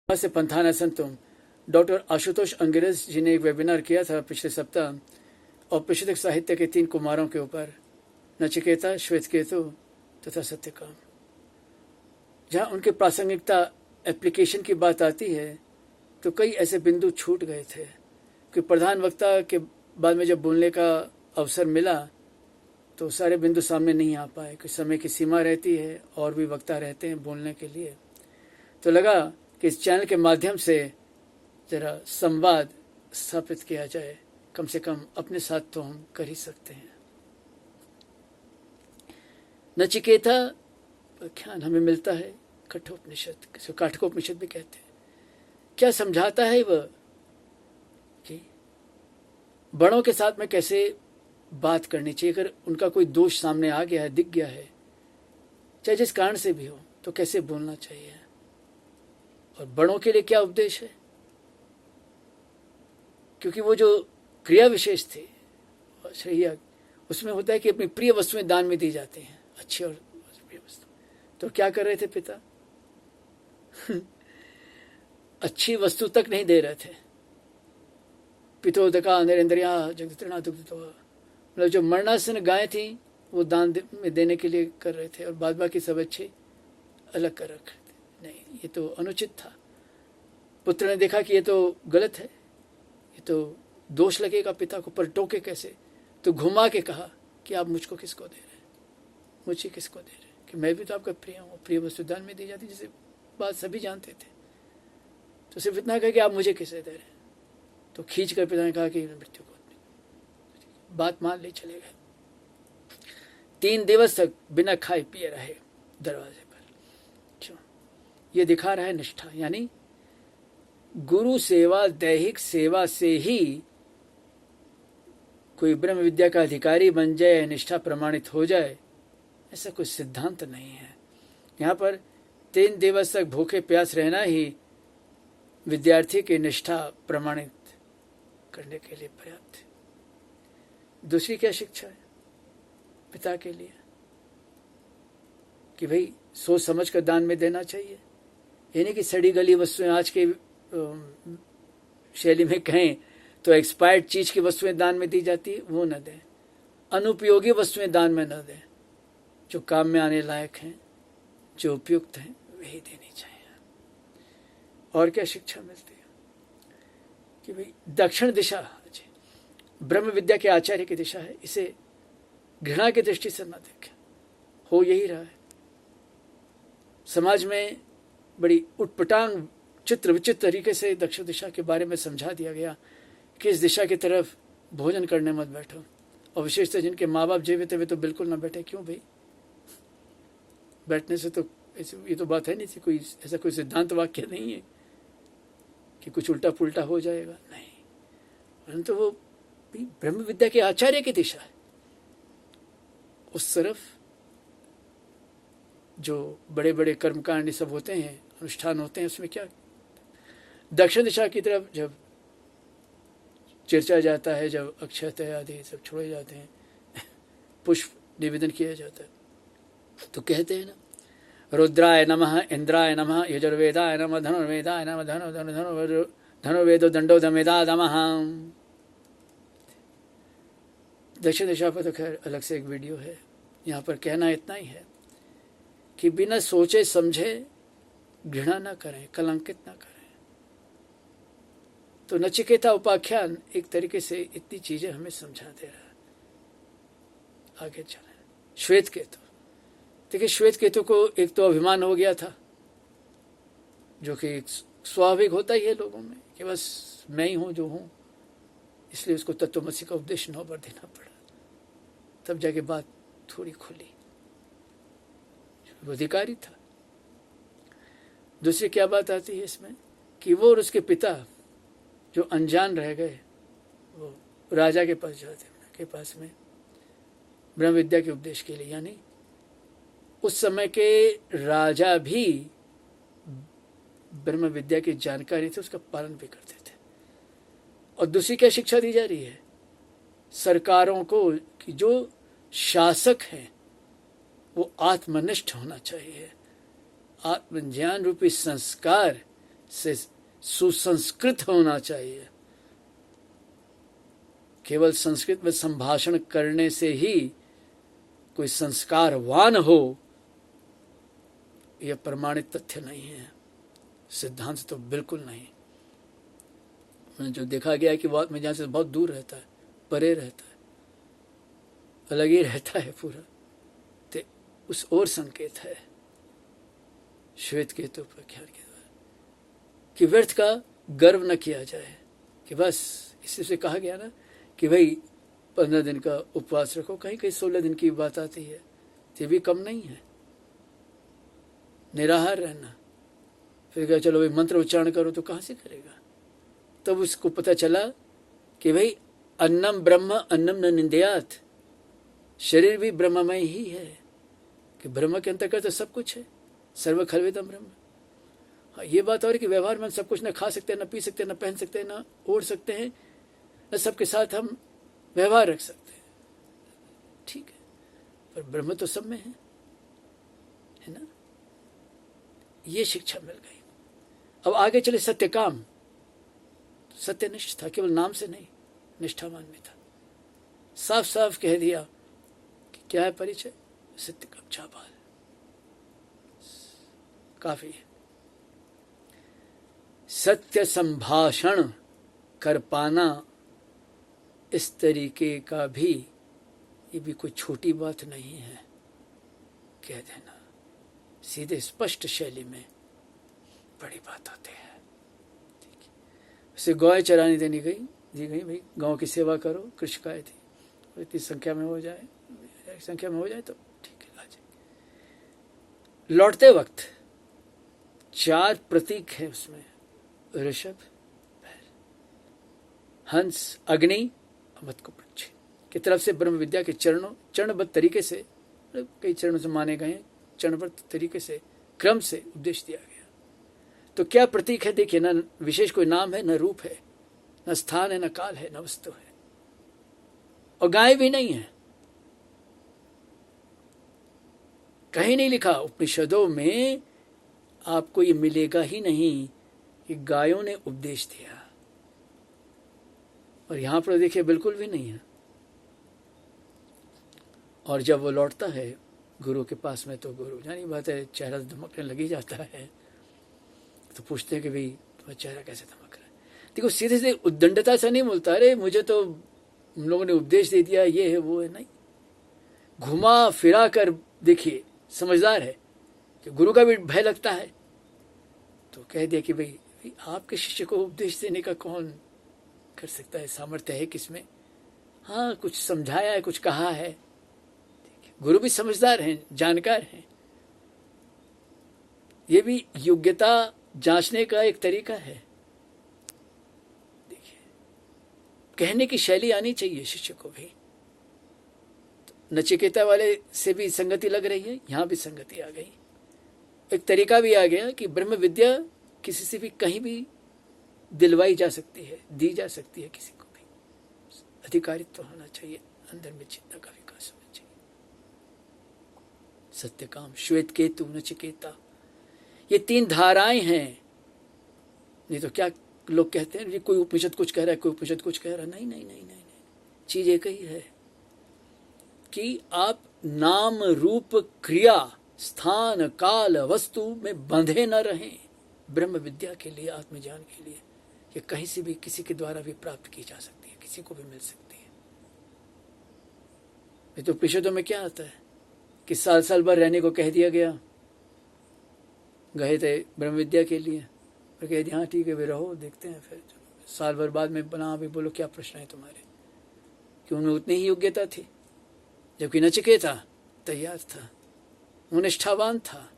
से पंथाना संतुम। डॉक्टर आशुतोष अंग्रेज जी ने एक वेबिनार किया था पिछले सप्ताह औपनिषदिक साहित्य के 3 कुमारों के ऊपर, नचिकेता, श्वेतकेतु तथा सत्यकाम। जहाँ उनकी प्रासंगिकता एप्लीकेशन की बात आती है तो कई ऐसे बिंदु छूट गए थे कि प्रधान वक्ता के बाद में जब बोलने का अवसर मिला तो सारे बिंदु सामने नहीं आ पाए, कि समय की सीमा रहती है और भी वक्ता रहते हैं बोलने के लिए। तो लगा कि इस चैनल के माध्यम से जरा संवाद स्थापित किया जाए, कम से कम अपने साथ तो हम कर ही सकते हैं। नचिकेता व्याख्यान हमें मिलता है कठोपनिषद, किसी काठकोपनिषद भी कहते हैं। क्या समझाता है वह कि बड़ों के साथ में कैसे बात करनी चाहिए, अगर उनका कोई दोष सामने आ गया है, दिख गया है, चाहे जिस कारण से भी हो, तो कैसे बोलना चाहिए, और बड़ों के लिए क्या उपदेश है। क्योंकि वो जो क्रिया विशेष थे शैया, उसमें होता है कि अपनी प्रिय वस्तुएं दान में दी जाती हैं, अच्छी और प्रिय वस्तु। तो क्या कर रहे थे पिता? अच्छी वस्तु तक नहीं दे रहे थे। पितोदका नरेंद्रिया जगदत्रणा दुग्धतो, मतलब जो मरणासन गाय थी वो दान में देने के लिए कर रहे थे, और बाद बाकी सब अच्छे अलग कर रखे थे। नहीं, ये तो अनुचित था। पुत्र ने देखा कि ये तो गलत है, ये तो दोष लगेगा पिता को, पर टोके कैसे? तो घुमा के कहा कि आप मुझको किसको दे रहे हैं, मुझे किसको दे रहे हैं, कि मैं भी तो आपका प्रिय हूँ, प्रिय वस्तु दान में दी जाती, जिसे बात सभी जानते थे। तो सिर्फ इतना कहा कि आप मुझे किसे दे रहे हैं। तो खींच कर पिता ने कहा कि मृत्यु को, बात मान ले, चले गए। 3 दिवस तक बिना खाए पिए रहे दरवाजे पर। क्यों? ये दिखा रहा है निष्ठा, यानी गुरु सेवा, दैहिक सेवा से ही कोई ब्रह्म विद्या का अधिकारी बन जाए, निष्ठा प्रमाणित हो जाए, ऐसा कोई सिद्धांत नहीं है। यहाँ पर 3 दिवस तक भूखे प्यास रहना ही विद्यार्थी की निष्ठा प्रमाणित करने के लिए पर्याप्त है। दूसरी क्या शिक्षा है पिता के लिए? कि भाई सोच समझ कर दान में देना चाहिए। ये नहीं कि सड़ी गली वस्तुएं, आज के शैली में कहें तो एक्सपायर्ड चीज की वस्तुएं दान में दी जाती है, वो न दें। अनुपयोगी वस्तुएं दान में न दें। जो काम में आने लायक हैं, जो उपयुक्त हैं, वही देनी चाहिए। और क्या शिक्षा मिलती है? कि भाई दक्षिण दिशा ब्रह्म विद्या के आचार्य की दिशा है, इसे घृणा की दृष्टि से न देखें। हो यही रहा है। समाज में बड़ी उटपटांग चित्र विचित्र तरीके से दक्षिण दिशा के बारे में समझा दिया गया कि इस दिशा की तरफ भोजन करने मत बैठो, और विशेषतः जिनके माँ बाप जीवित है वे तो बिल्कुल ना बैठे। क्यों भाई? बैठने से तो ये तो बात है नहीं थी, कोई ऐसा कोई सिद्धांत वाक्य नहीं है कि कुछ उल्टा पुल्टा हो जाएगा, नहीं। परंतु वो ब्रह्म विद्या के आचार्य की दिशा है। उस तरफ जो बड़े बड़े कर्मकांड सब होते हैं, अनुष्ठान होते हैं, उसमें क्या दक्षिण दिशा की तरफ जब चर्चा जाता है, जब अक्षत आदि सब छोड़े जाते हैं, पुष्प निवेदन किया जाता है, तो कहते हैं ना, रुद्राय नमः, इंद्राय नमः, यजुर्वेदाय नमः, धनुर्वेदाय नमः, धनुर्वेदो दंडो दमेदा नमः। दक्षिण दिशा पर तो खैर अलग से एक वीडियो है। यहाँ पर कहना इतना ही है कि बिना सोचे समझे घृणा न करें, कलंकित न करें। तो नचिकेता उपाख्यान एक तरीके से इतनी चीजें हमें समझा दे रहा है। आगे चलें। श्वेत केतु, देखिए श्वेत केतु को एक तो अभिमान हो गया था, जो कि एक स्वाभाविक होता ही है लोगों में, कि बस मैं ही हूं जो हूं, इसलिए उसको तत्वमसी का उपदेश 9 बार देना पड़ा। तब जाके बात थोड़ी खुली, वो अधिकारी था। दूसरी क्या बात आती है इसमें कि वो और उसके पिता जो अनजान रह गए, वो राजा के पास जाते हैं, के पास में ब्रह्म विद्या के उपदेश के लिए। यानी उस समय के राजा भी ब्रह्म विद्या की जानकारी थी, उसका पालन भी करते थे। और दूसरी क्या शिक्षा दी जा रही है सरकारों को, कि जो शासक हैं वो आत्मनिष्ठ होना चाहिए। आत्मज्ञान रूपी संस्कार से सुसंस्कृत होना चाहिए। केवल संस्कृत में संभाषण करने से ही कोई संस्कारवान हो, यह प्रमाणित तथ्य नहीं है, सिद्धांत तो बिल्कुल नहीं। जो देखा गया है कि बहुत में जहाँ से बहुत दूर रहता है, परे रहता है, अलग ही रहता है पूरा, तो उस ओर संकेत है श्वेत केतु प्रख्यान के द्वारा कि व्यर्थ का गर्व न किया जाए, कि बस इसी से कहा गया ना कि भाई 15 दिन का उपवास रखो, कहीं कहीं 16 दिन की बात आती है, ये भी कम नहीं है। निराहार रहना, फिर कहा चलो भाई मंत्र उच्चारण करो, तो कहाँ से करेगा? तब उसको पता चला कि भाई अन्नम ब्रह्म अन्नम न निंदयात, शरीर भी ब्रह्ममय ही है, कि ब्रह्म के अंतर्गत तो सब कुछ है, सर्व खलवेदम ब्रह्म। हाँ, ये बात और कि व्यवहार में हम सब कुछ न खा सकते, न पी सकते, न पहन सकते, न ओढ़ सकते हैं, न सबके साथ हम व्यवहार रख सकते हैं, ठीक है, पर ब्रह्म तो सब में है ना। ये शिक्षा मिल गई। अब आगे चले सत्यकाम। सत्यनिष्ठ था, केवल नाम से नहीं, निष्ठावान भी था। साफ साफ कह दिया कि क्या है परिचय, सत्यकाम चाबाल, काफी है। सत्य संभाषण कर पाना इस तरीके का भी, ये भी कोई छोटी बात नहीं है, कह देना सीधे स्पष्ट शैली में बड़ी बात होती है। उसे गौएं चराने दी गई, भाई गांव की सेवा करो, कृष्ण गाय थी, तो इतनी संख्या में हो जाए तो ठीक है, आ जाए। लौटते वक्त 4 प्रतीक है उसमें, ऋषभ, बैल, हंस, अग्नि, अमृत को पक्षी की तरफ से ब्रह्म विद्या के चरणबद्ध तरीके से, कई चरणों से माने गए, चरणबद्ध तरीके से क्रम से उपदेश दिया गया। तो क्या प्रतीक है? देखिए, न विशेष कोई नाम है, न रूप है, न स्थान है, न काल है, न वस्तु है, और गाय भी नहीं है। कहीं नहीं लिखा, उपनिषदों में आपको ये मिलेगा ही नहीं कि गायों ने उपदेश दिया, और यहां पर देखिए बिल्कुल भी नहीं है। और जब वो लौटता है गुरु के पास में, तो गुरु जानी बात है, चेहरा धमकने लग ही जाता है, तो पूछते हैं कि भाई तुम्हारा चेहरा कैसे धमक रहा है? देखो, सीधे से उद्दंडता से नहीं बोलता, अरे मुझे तो हम लोगों ने उपदेश दे दिया, ये है वो है, नहीं, घुमा फिरा कर देखिए, समझदार है कि गुरु का भी भय लगता है, तो कह दिया कि भाई आपके शिष्य को उपदेश देने का कौन कर सकता है, सामर्थ्य है किसमें? हाँ, कुछ समझाया है, कुछ कहा है। गुरु भी समझदार हैं, जानकार हैं, ये भी योग्यता जांचने का एक तरीका है। देखिए, कहने की शैली आनी चाहिए शिष्य को भी। नचिकेता वाले से भी संगति लग रही है, यहां भी संगति आ गई, एक तरीका भी आ गया कि ब्रह्म विद्या किसी से भी कहीं भी दिलवाई जा सकती है, दी जा सकती है, किसी को भी अधिकारित्व होना चाहिए, अंदर में चिंता का विकास होना चाहिए। सत्यकाम, श्वेत केतु, नचिकेता, ये 3 धाराएं हैं। नहीं तो क्या लोग कहते हैं, कोई उपनिषद कुछ कह रहा है, कोई उपनिषद कुछ कह रहा है, नहीं नहीं नहीं नहीं, चीज एक ही है कि आप नाम रूप क्रिया स्थान काल वस्तु में बंधे न रहें। ब्रह्म विद्या के लिए, आत्मज्ञान के लिए, ये कहीं से भी किसी के द्वारा भी प्राप्त की जा सकती है, किसी को भी मिल सकती है। ये तो उपनिषदों में क्या आता है कि साल साल भर रहने को कह दिया गया, गए थे ब्रह्म विद्या के लिए, फिर कह दिया हाँ ठीक है वे रहो, देखते हैं, फिर साल भर बाद में बना, अभी बोलो क्या प्रश्न है तुम्हारे, कि उनमें उतनी ही योग्यता थी, जबकि नचिकेता तैयार था, वो निष्ठावान था,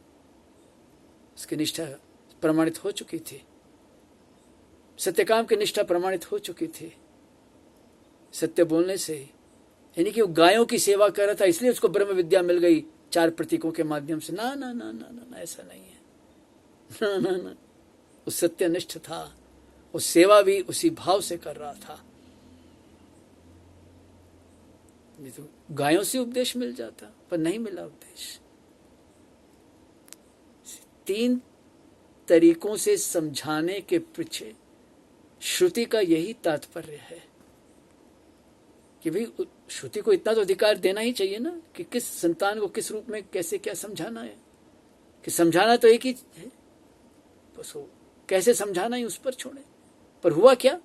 उसकी निष्ठा प्रमाणित हो चुकी थी, सत्यकाम की निष्ठा प्रमाणित हो चुकी थी सत्य बोलने से, यानी कि वो गायों की सेवा कर रहा था, इसलिए उसको ब्रह्म विद्या मिल गई 4 प्रतीकों के माध्यम से। ना ना ना ना ना, ऐसा नहीं है, ना ना ना, वो सत्यनिष्ठ था, वो सेवा भी उसी भाव से कर रहा था। नहीं तो गायों से उपदेश मिल जाता, पर नहीं मिला उपदेश। 3 तरीकों से समझाने के पीछे श्रुति का यही तात्पर्य है कि भाई श्रुति को इतना तो अधिकार देना ही चाहिए ना कि किस संतान को किस रूप में कैसे क्या समझाना है, कि समझाना तो एक ही है, बस वो कैसे समझाना है उस पर छोड़े। पर हुआ क्या,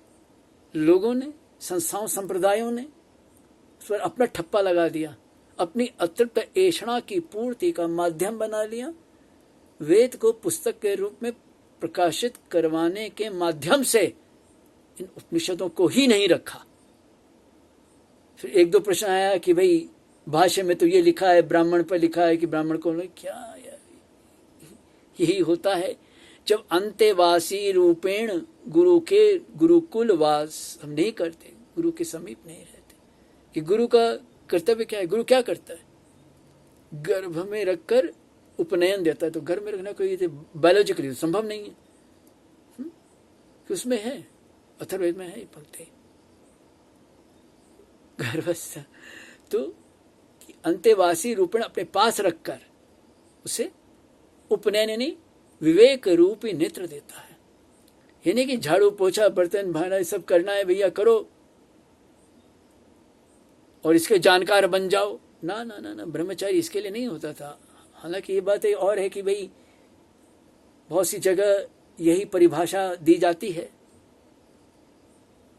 लोगों ने, संस्थाओं, संप्रदायों ने उस पर अपना ठप्पा लगा दिया, अपनी अतृप्त ऐषणा की पूर्ति का माध्यम बना लिया, वेद को पुस्तक के रूप में प्रकाशित करवाने के माध्यम से इन उपनिषदों को ही नहीं रखा। फिर एक दो प्रश्न आया कि भाई भाष्य में तो ये लिखा है, ब्राह्मण पर लिखा है कि ब्राह्मण को नहीं, क्या यार, यही होता है जब अंत्यवासी रूपेण गुरु के गुरुकुल वास हम नहीं करते, गुरु के समीप नहीं रहते। कि गुरु का कर्तव्य क्या है, गुरु क्या करता है, गर्भ में रखकर उपनयन देता है। तो गर्भ में रखना कोई बायोलॉजिकली संभव नहीं है, कि उसमें है, अथर्ववेद में है ये पंक्ति गर्भस्थ। तो अंत्यवासी रूपेण अपने पास रखकर उसे उपनयन यानी विवेक रूपी नेत्र देता है। ये नहीं कि झाड़ू पोछा बर्तन भाना सब करना है भैया करो और इसके जानकार बन जाओ, ना ना ना ना, ब्रह्मचारी इसके लिए नहीं होता था। हालांकि ये बात और है कि भाई बहुत सी जगह यही परिभाषा दी जाती है,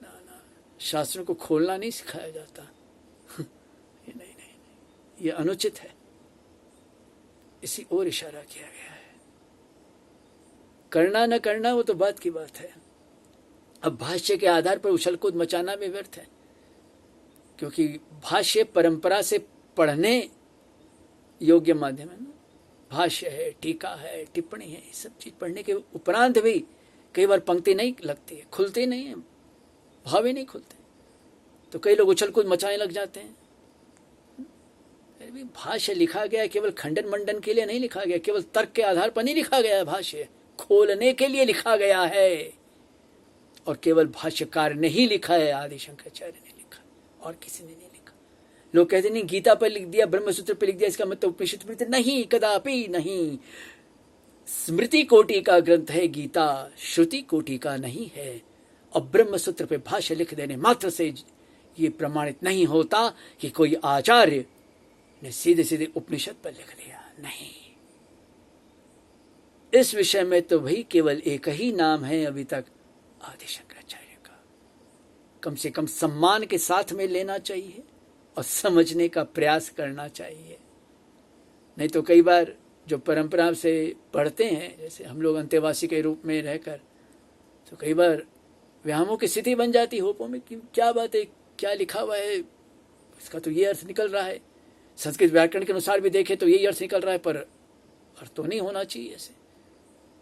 ना ना, शास्त्रों को खोलना नहीं सिखाया जाता। ये नहीं, ये अनुचित है, इसी ओर इशारा किया गया है। करना न करना वो तो बात की बात है। अब भाष्य के आधार पर उछल कूद मचाना भी व्यर्थ है, क्योंकि भाष्य परंपरा से पढ़ने योग्य माध्यम है ना। भाष्य है, टीका है, टिप्पणी है, ये सब चीज पढ़ने के उपरांत भी कई बार पंक्ति नहीं लगती है, खुलती नहीं है, भाव ही नहीं खुलते, तो कई लोग उछल कूद मचाने लग जाते हैं। भाष्य लिखा गया केवल खंडन मंडन के लिए नहीं लिखा गया, केवल तर्क के आधार पर नहीं लिखा गया है। भाष्य खोलने के लिए लिखा गया है, और केवल भाष्यकार ने ही लिखा है, आदि शंकराचार्य ने लिखा, और किसी ने नहीं लिखा। लोग कहते नहीं गीता पर लिख दिया, ब्रह्मसूत्र पर लिख दिया, इसका मतलब उपनिषद नहीं, कदापि नहीं। स्मृति कोटि का ग्रंथ है गीता, श्रुति कोटि का नहीं है। और ब्रह्मसूत्र पे भाष्य लिख देने मात्र से ये प्रमाणित नहीं होता कि कोई आचार्य ने सीधे सीधे उपनिषद पर लिख दिया, नहीं। इस विषय में तो भाई केवल एक ही नाम है अभी तक, आदि शंकराचार्य का। कम से कम सम्मान के साथ में लेना चाहिए और समझने का प्रयास करना चाहिए। नहीं तो कई बार जो परंपरा से पढ़ते हैं, जैसे हम लोग अंत्यवासी के रूप में रहकर, तो कई बार व्यामों की स्थिति बन जाती होपों में कि क्या बात है, क्या लिखा हुआ है, इसका तो ये अर्थ निकल रहा है, संस्कृत व्याकरण के अनुसार भी देखें तो यही अर्थ निकल रहा है, पर अर्थ तो नहीं होना चाहिए ऐसे।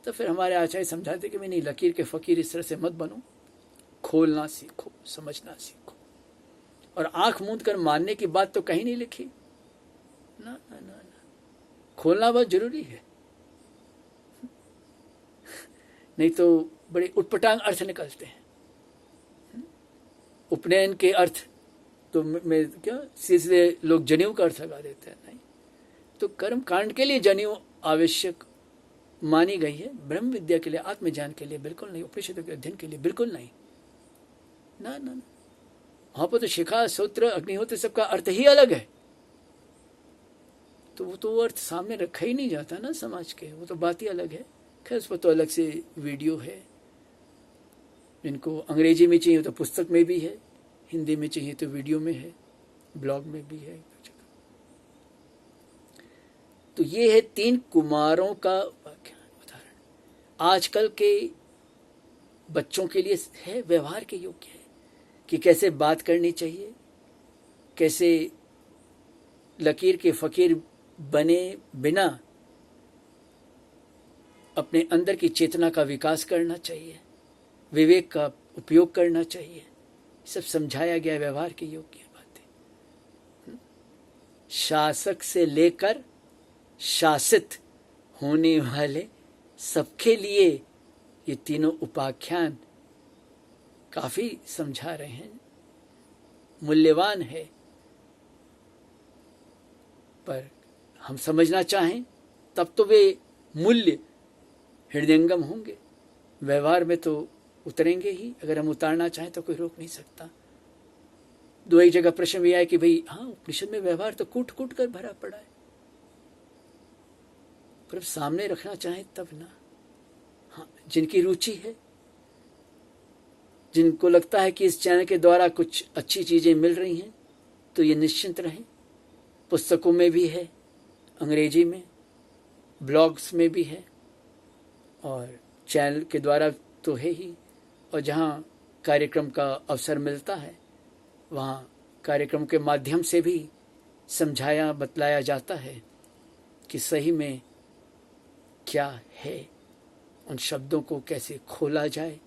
तो फिर हमारे आचार्य समझाते कि मैं नहीं, लकीर के फकीर इस तरह से मत बनो, खोलना सीखो, समझना सीखो। और आंख मूंद कर मानने की बात तो कहीं नहीं लिखी, ना ना ना ना, खोलना बहुत जरूरी है। नहीं तो बड़े उटपटांग अर्थ निकलते हैं। उपनयन के अर्थ तो मैं क्या सीधे लोग जनेऊ का अर्थ लगा देते हैं, नहीं। तो कर्म कांड के लिए जनेऊ आवश्यक मानी गई है, ब्रह्म विद्या के लिए, आत्मज्ञान के लिए बिल्कुल नहीं, उपनिषदों के अध्ययन के लिए बिल्कुल नहीं, ना ना ना। वहां पर तो शिखा, सूत्र, अग्निहोत्र सबका अर्थ ही अलग है, तो वो अर्थ सामने रखा ही नहीं जाता ना समाज के, वो तो बात ही अलग है। खैर उस पर तो अलग से वीडियो है, जिनको अंग्रेजी में चाहिए तो पुस्तक में भी है, हिंदी में चाहिए तो वीडियो में है, ब्लॉग में भी है। तो ये है 3 कुमारों का उदाहरण। आजकल के बच्चों के लिए है, व्यवहार के योग्य है कि कैसे बात करनी चाहिए, कैसे लकीर के फकीर बने बिना अपने अंदर की चेतना का विकास करना चाहिए, विवेक का उपयोग करना चाहिए, सब समझाया गया, व्यवहार के योग्य बातें। शासक से लेकर शासित होने वाले सबके लिए ये तीनों उपाख्यान काफी समझा रहे हैं, मूल्यवान है। पर हम समझना चाहें तब तो वे मूल्य हृदयंगम होंगे, व्यवहार में तो उतरेंगे ही। अगर हम उतारना चाहें तो कोई रोक नहीं सकता। दो एक जगह प्रश्न भी आया कि भाई हाँ, उपनिषद में व्यवहार तो कूट कूट कर भरा पड़ा है, पर सामने रखना चाहे तब ना। हाँ, जिनकी रुचि है, जिनको लगता है कि इस चैनल के द्वारा कुछ अच्छी चीजें मिल रही हैं, तो ये निश्चिंत रहें। पुस्तकों में भी है, अंग्रेजी में, ब्लॉग्स में भी है, और चैनल के द्वारा तो है ही। और जहाँ कार्यक्रम का अवसर मिलता है, वहाँ कार्यक्रम के माध्यम से भी समझाया बतलाया जाता है कि सही में क्या है, उन शब्दों को कैसे खोला जाए,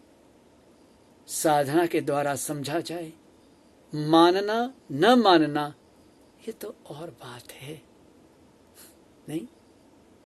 साधना के द्वारा समझा जाए। मानना न मानना ये तो और बात है, नहीं।